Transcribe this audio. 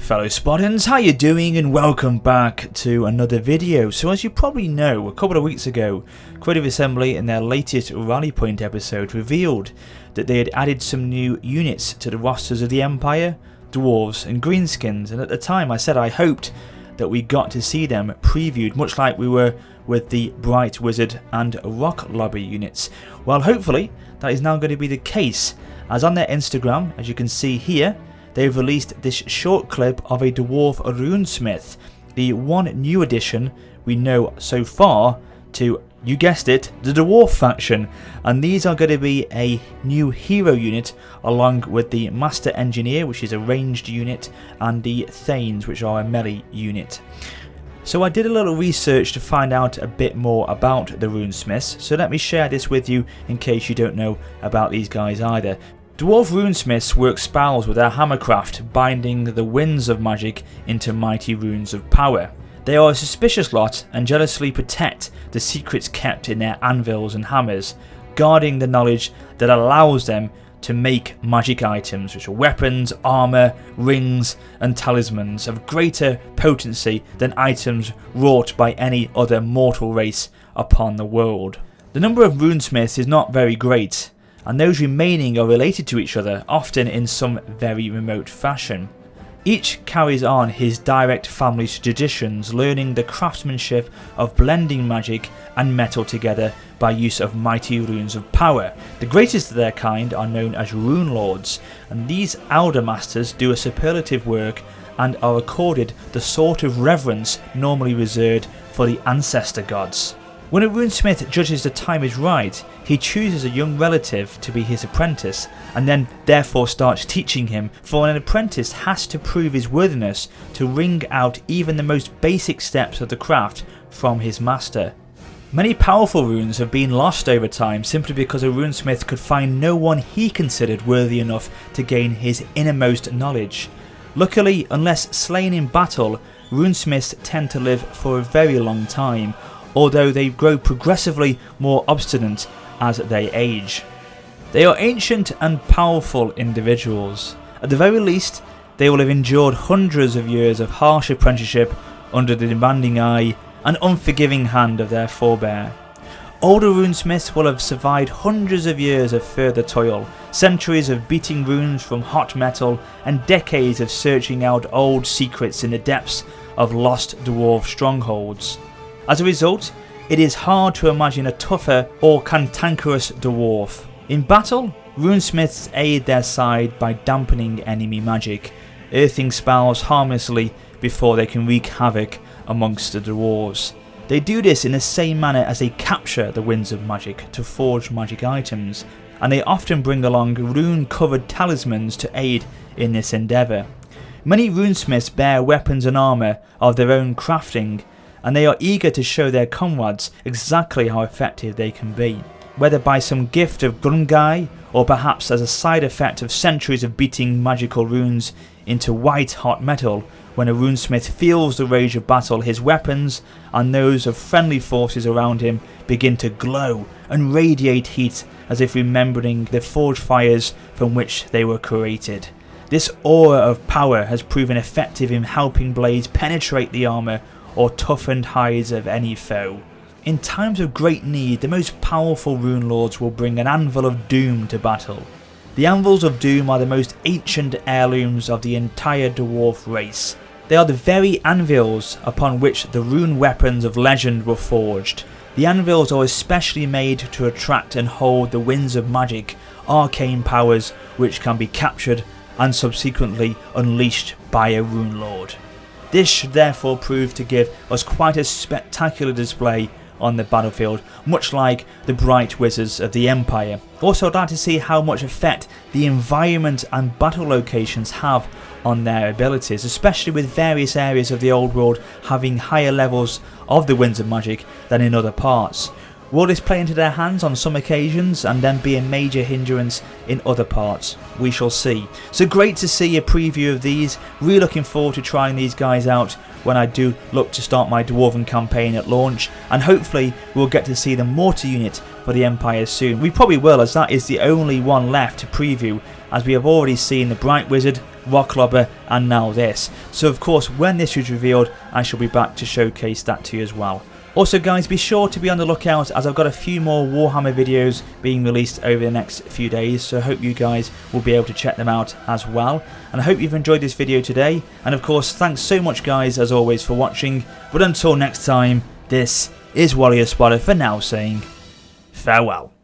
fellow Spartans, how you doing, and welcome back to another video. So as you probably know, a couple of weeks ago, Creative Assembly in their latest Rally Point episode revealed that they had added some new units to the rosters of the Empire, Dwarves and Greenskins, and at the time I said I hoped that we got to see them previewed, much like we were with the Bright Wizard and Rock Lobby units. Well, hopefully that is now going to be the case, as on their Instagram, as you can see here, they've released this short clip of a Dwarf Runesmith, the one new addition we know so far to, you guessed it, the Dwarf faction. And these are going to be a new hero unit along with the Master Engineer, which is a ranged unit, and the Thanes, which are a melee unit. So I did a little research to find out a bit more about the Runesmiths, so let me share this with you in case you don't know about these guys either. Dwarf Runesmiths work spells with their hammercraft, binding the winds of magic into mighty runes of power. They are a suspicious lot and jealously protect the secrets kept in their anvils and hammers, guarding the knowledge that allows them to make magic items, which are weapons, armour, rings and talismans of greater potency than items wrought by any other mortal race upon the world. The number of runesmiths is not very great, and those remaining are related to each other, often in some very remote fashion. Each carries on his direct family's traditions, learning the craftsmanship of blending magic and metal together by use of mighty runes of power. The greatest of their kind are known as Rune Lords, and these Elder Masters do a superlative work and are accorded the sort of reverence normally reserved for the ancestor gods. When a runesmith judges the time is right, he chooses a young relative to be his apprentice, and then therefore starts teaching him, for an apprentice has to prove his worthiness to wring out even the most basic steps of the craft from his master. Many powerful runes have been lost over time simply because a runesmith could find no one he considered worthy enough to gain his innermost knowledge. Luckily, unless slain in battle, runesmiths tend to live for a very long time, although they grow progressively more obstinate as they age. They are ancient and powerful individuals. At the very least, they will have endured hundreds of years of harsh apprenticeship under the demanding eye and unforgiving hand of their forebear. Older runesmiths will have survived hundreds of years of further toil, centuries of beating runes from hot metal, and decades of searching out old secrets in the depths of lost dwarf strongholds. As a result, it is hard to imagine a tougher or cantankerous dwarf. In battle, runesmiths aid their side by dampening enemy magic, earthing spells harmlessly before they can wreak havoc amongst the dwarves. They do this in the same manner as they capture the winds of magic to forge magic items, and they often bring along rune-covered talismans to aid in this endeavour. Many runesmiths bear weapons and armour of their own crafting, and they are eager to show their comrades exactly how effective they can be, whether by some gift of Grungai or perhaps as a side effect of centuries of beating magical runes into white hot metal. When a runesmith feels the rage of battle, his weapons and those of friendly forces around him begin to glow and radiate heat as if remembering the forge fires from which they were created. This aura of power has proven effective in helping blades penetrate the armour or toughened hides of any foe. In times of great need, the most powerful rune lords will bring an anvil of doom to battle. The anvils of doom are the most ancient heirlooms of the entire dwarf race. They are the very anvils upon which the rune weapons of legend were forged. The anvils are especially made to attract and hold the winds of magic, arcane powers which can be captured and subsequently unleashed by a rune lord. This should therefore prove to give us quite a spectacular display on the battlefield, much like the Bright Wizards of the Empire. Also, I'd like to see how much effect the environment and battle locations have on their abilities, especially with various areas of the old world having higher levels of the winds of magic than in other parts. Will this play into their hands on some occasions and then be a major hindrance in other parts? We shall see. So great to see a preview of these. Really looking forward to trying these guys out when I do look to start my Dwarven campaign at launch, and hopefully we'll get to see the mortar unit for the Empire soon. We probably will, as that is the only one left to preview, as we have already seen the Bright Wizard Rocklobber, and now this. So of course, when this is revealed, I shall be back to showcase that to you as well. Also guys, be sure to be on the lookout as I've got a few more Warhammer videos being released over the next few days, so I hope you guys will be able to check them out as well. And I hope you've enjoyed this video today, and of course thanks so much guys as always for watching, but until next time, this is Warrior Spotter for now saying farewell.